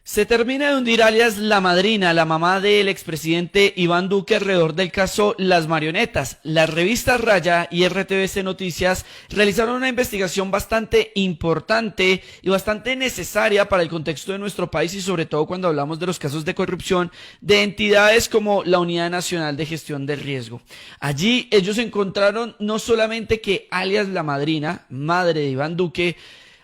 Se termina de hundir alias La Madrina, la mamá del expresidente Iván Duque, alrededor del caso Las Marionetas. Las revistas Raya y RTVC Noticias realizaron una investigación bastante importante y bastante necesaria para el contexto de nuestro país y sobre todo cuando hablamos de los casos de corrupción de entidades como la Unidad Nacional de Gestión del Riesgo. Allí ellos encontraron no solamente que alias La Madrina, madre de Iván Duque,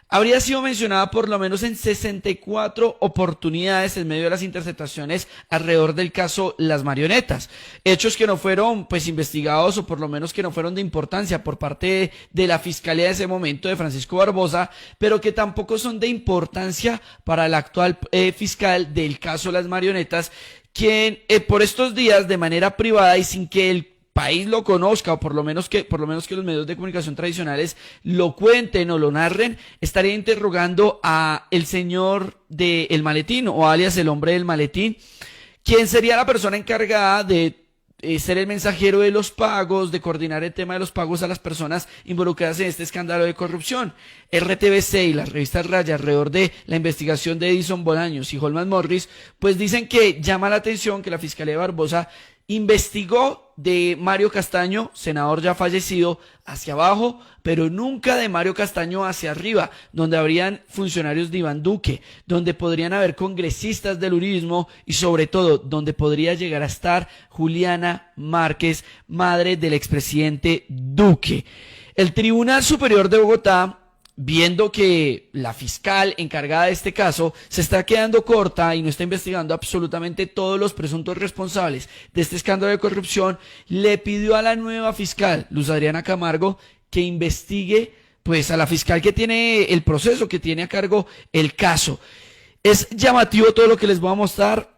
habría sido mencionada por lo menos en 64 oportunidades en medio de las interceptaciones alrededor del caso Las Marionetas. Hechos que no fueron investigados o por lo menos que no fueron de importancia por parte de la fiscalía de ese momento de Francisco Barbosa, pero que tampoco son de importancia para el actual fiscal del caso Las Marionetas, quien por estos días de manera privada y sin que el país lo conozca, o por lo menos que los medios de comunicación tradicionales lo cuenten o lo narren, estaría interrogando a el señor del maletín, o alias el hombre del maletín, quien sería la persona encargada de ser el mensajero de los pagos, de coordinar el tema de los pagos a las personas involucradas en este escándalo de corrupción. RTVC y las revistas Raya alrededor de la investigación de Edison Bolaños y Holman Morris, pues dicen que llama la atención que la Fiscalía de Barbosa investigó de Mario Castaño, senador ya fallecido, hacia abajo, pero nunca de Mario Castaño hacia arriba, donde habrían funcionarios de Iván Duque, donde podrían haber congresistas del uribismo y sobre todo donde podría llegar a estar Juliana Márquez, madre del expresidente Duque. El Tribunal Superior de Bogotá, viendo que la fiscal encargada de este caso se está quedando corta y no está investigando absolutamente todos los presuntos responsables de este escándalo de corrupción, le pidió a la nueva fiscal, Luz Adriana Camargo, que investigue pues a la fiscal que tiene el proceso, que tiene a cargo el caso. Es llamativo todo lo que les voy a mostrar.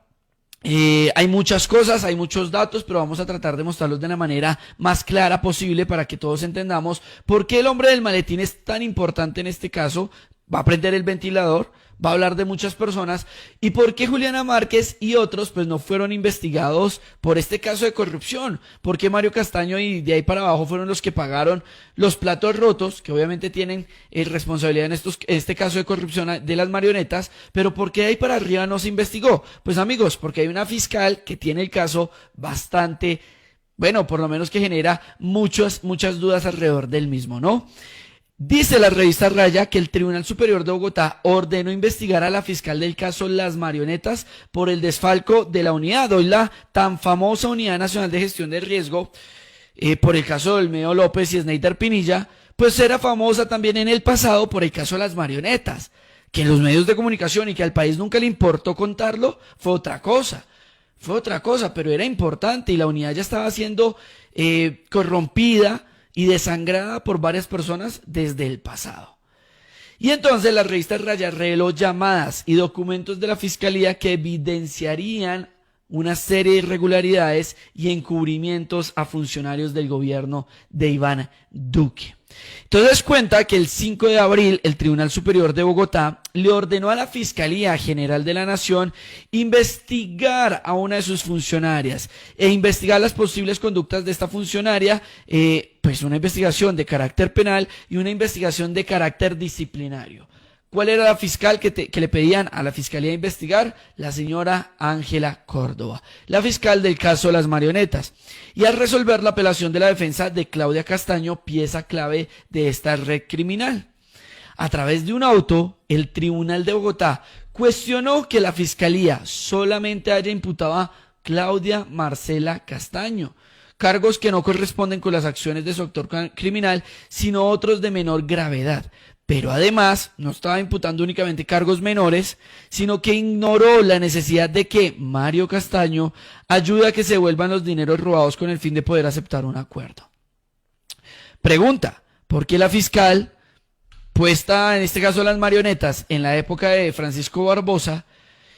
Hay muchas cosas, hay muchos datos, pero vamos a tratar de mostrarlos de la manera más clara posible para que todos entendamos por qué el hombre del maletín es tan importante en este caso. Va a prender el ventilador, va a hablar de muchas personas y por qué Juliana Márquez y otros pues no fueron investigados por este caso de corrupción, por qué Mario Castaño y de ahí para abajo fueron los que pagaron los platos rotos, que obviamente tienen responsabilidad en este caso de corrupción de las marionetas, pero por qué de ahí para arriba no se investigó. Pues amigos, porque hay una fiscal que tiene el caso bastante, bueno, por lo menos que genera muchas dudas alrededor del mismo, ¿no? Dice la revista Raya que el Tribunal Superior de Bogotá ordenó investigar a la fiscal del caso Las Marionetas por el desfalco de la unidad, hoy la tan famosa Unidad Nacional de Gestión del Riesgo, por el caso de Olmedo López y Sneider Pinilla, pues era famosa también en el pasado por el caso de Las Marionetas, que en los medios de comunicación y que al país nunca le importó contarlo, fue otra cosa, pero era importante y la unidad ya estaba siendo corrompida y desangrada por varias personas desde el pasado. Y entonces la revista Raya reveló llamadas y documentos de la fiscalía que evidenciarían una serie de irregularidades y encubrimientos a funcionarios del gobierno de Iván Duque. Entonces cuenta que el 5 de abril el Tribunal Superior de Bogotá le ordenó a la Fiscalía General de la Nación investigar a una de sus funcionarias e investigar las posibles conductas de esta funcionaria, pues una investigación de carácter penal y una investigación de carácter disciplinario. ¿Cuál era la fiscal que le pedían a la Fiscalía investigar? La señora Ángela Córdoba, la fiscal del caso Las Marionetas. Y al resolver la apelación de la defensa de Claudia Castaño, pieza clave de esta red criminal. A través de un auto, el Tribunal de Bogotá cuestionó que la Fiscalía solamente haya imputado a Claudia Marcela Castaño, cargos que no corresponden con las acciones de su autor criminal, sino otros de menor gravedad. Pero además no estaba imputando únicamente cargos menores, sino que ignoró la necesidad de que Mario Castaño ayude a que se devuelvan los dineros robados con el fin de poder aceptar un acuerdo. Pregunta, ¿por qué la fiscal, puesta en este caso Las Marionetas, en la época de Francisco Barbosa,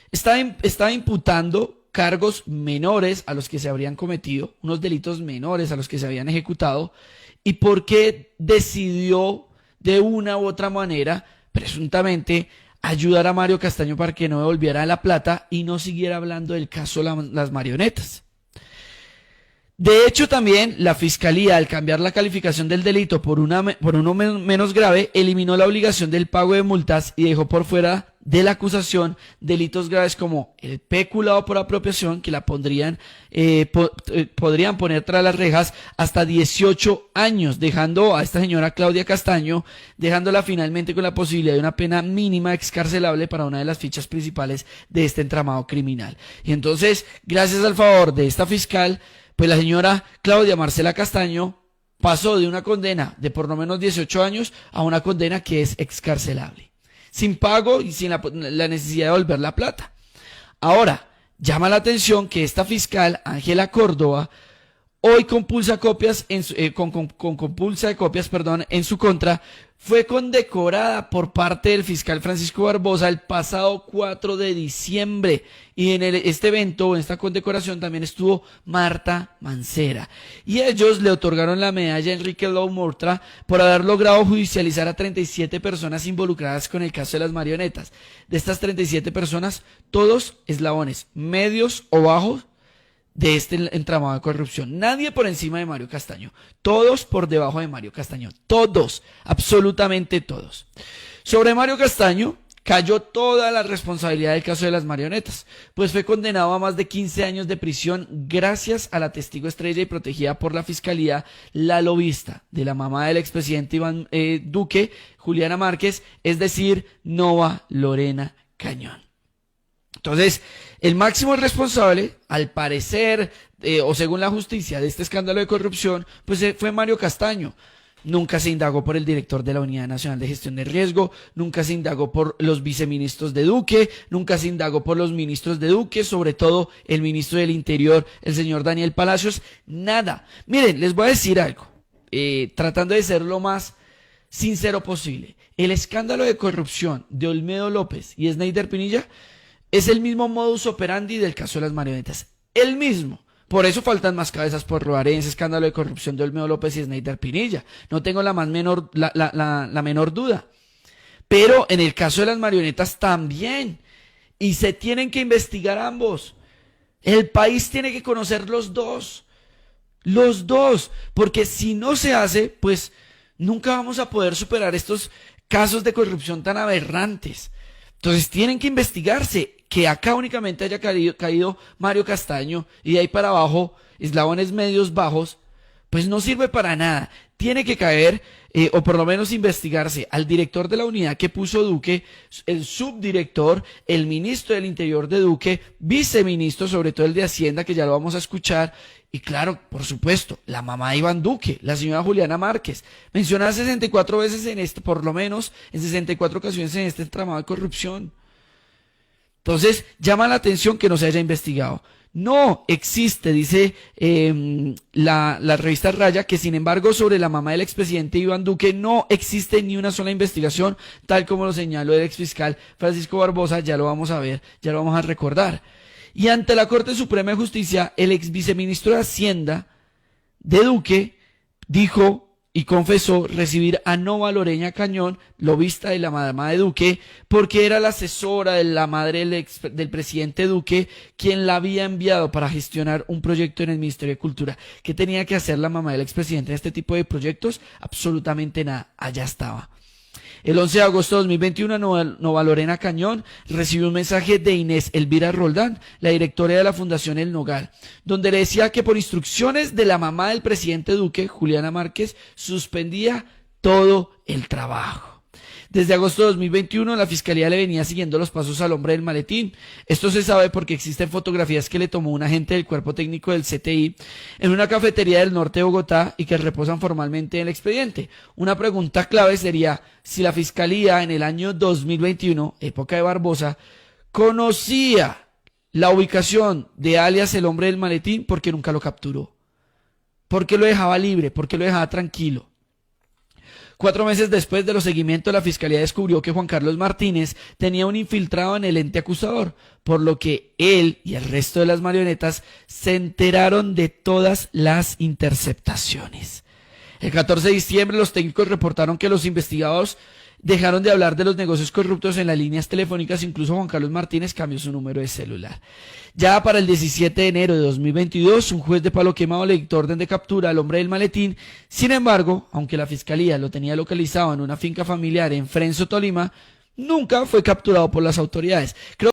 estaba imputando cargos menores a los que se habrían cometido, unos delitos menores a los que se habían ejecutado, y por qué decidió de una u otra manera, presuntamente, ayudar a Mario Castaño para que no devolviera la plata y no siguiera hablando del caso Las Marionetas? De hecho, también la Fiscalía, al cambiar la calificación del delito por uno menos grave, eliminó la obligación del pago de multas y dejó por fuera de la acusación delitos graves como el peculado por apropiación, que la podrían poner tras las rejas hasta 18 años, dejando a esta señora Claudia Castaño, dejándola finalmente con la posibilidad de una pena mínima excarcelable para una de las fichas principales de este entramado criminal. Y entonces, gracias al favor de esta fiscal, pues la señora Claudia Marcela Castaño pasó de una condena de por lo menos 18 años a una condena que es excarcelable, sin pago y sin la necesidad de devolver la plata. Ahora, llama la atención que esta fiscal, Ángela Córdoba, hoy compulsa copias con compulsa de copias, en su contra, fue condecorada por parte del fiscal Francisco Barbosa el pasado 4 de diciembre. Y en este evento, en esta condecoración, también estuvo Marta Mancera. Y ellos le otorgaron la medalla a Enrique Lau Mortra por haber logrado judicializar a 37 personas involucradas con el caso de las marionetas. De estas 37 personas, todos eslabones medios o bajos de este entramado de corrupción. Nadie por encima de Mario Castaño. Todos por debajo de Mario Castaño. Todos. Absolutamente todos. Sobre Mario Castaño cayó toda la responsabilidad del caso de las marionetas, pues fue condenado a más de 15 años de prisión gracias a la testigo estrella y protegida por la fiscalía, la lobista de la mamá del expresidente Iván Duque, Juliana Márquez, es decir, Nova Lorena Cañón. Entonces, el máximo responsable, al parecer, o según la justicia, de este escándalo de corrupción, pues fue Mario Castaño. Nunca se indagó por el director de la Unidad Nacional de Gestión de Riesgo, nunca se indagó por los viceministros de Duque, nunca se indagó por los ministros de Duque, sobre todo el ministro del Interior, el señor Daniel Palacios, nada. Miren, les voy a decir algo, tratando de ser lo más sincero posible. El escándalo de corrupción de Olmedo López y Sneider Pinilla es el mismo modus operandi del caso de las marionetas. El mismo. Por eso faltan más cabezas por rodar en ese escándalo de corrupción de Olmedo López y Sneider Pinilla. No tengo la menor duda. Pero en el caso de las marionetas también. Y se tienen que investigar ambos. El país tiene que conocer los dos. Los dos. Porque si no se hace, pues nunca vamos a poder superar estos casos de corrupción tan aberrantes. Entonces tienen que investigarse. Que acá únicamente haya caído Mario Castaño y de ahí para abajo, eslabones medios bajos, pues no sirve para nada. Tiene que caer, o por lo menos investigarse, al director de la unidad que puso Duque, el subdirector, el ministro del Interior de Duque, viceministro, sobre todo el de Hacienda, que ya lo vamos a escuchar, y claro, por supuesto, la mamá de Iván Duque, la señora Juliana Márquez, mencionada 64 veces por lo menos, en 64 ocasiones en este entramado de corrupción. Entonces, llama la atención que no se haya investigado. No existe, dice la revista Raya, que sin embargo sobre la mamá del expresidente Iván Duque no existe ni una sola investigación, tal como lo señaló el exfiscal Francisco Barbosa, ya lo vamos a ver, ya lo vamos a recordar. Y ante la Corte Suprema de Justicia, el ex viceministro de Hacienda de Duque dijo y confesó recibir a Nova Lorena Cañón, lobista de la mamá de Duque, porque era la asesora de la madre del presidente Duque, quien la había enviado para gestionar un proyecto en el Ministerio de Cultura. ¿Qué tenía que hacer la mamá del expresidente en este tipo de proyectos? Absolutamente nada, allá estaba. El 11 de agosto de 2021, Nova Lorena Cañón recibió un mensaje de Inés Elvira Roldán, la directora de la Fundación El Nogal, donde le decía que por instrucciones de la mamá del presidente Duque, Juliana Márquez, suspendía todo el trabajo. Desde agosto de 2021, la Fiscalía le venía siguiendo los pasos al hombre del maletín. Esto se sabe porque existen fotografías que le tomó un agente del cuerpo técnico del CTI en una cafetería del norte de Bogotá y que reposan formalmente en el expediente. Una pregunta clave sería si la Fiscalía en el año 2021, época de Barbosa, conocía la ubicación de alias el hombre del maletín porque nunca lo capturó. ¿Por qué lo dejaba libre? ¿Por qué lo dejaba tranquilo? 4 meses después de los seguimientos, la Fiscalía descubrió que Juan Carlos Martínez tenía un infiltrado en el ente acusador, por lo que él y el resto de las marionetas se enteraron de todas las interceptaciones. El 14 de diciembre, los técnicos reportaron que los investigados dejaron de hablar de los negocios corruptos en las líneas telefónicas, incluso Juan Carlos Martínez cambió su número de celular. Ya para el 17 de enero de 2022, un juez de Palo Quemado le dictó orden de captura al hombre del maletín. Sin embargo, aunque la fiscalía lo tenía localizado en una finca familiar en Frenzo, Tolima, nunca fue capturado por las autoridades.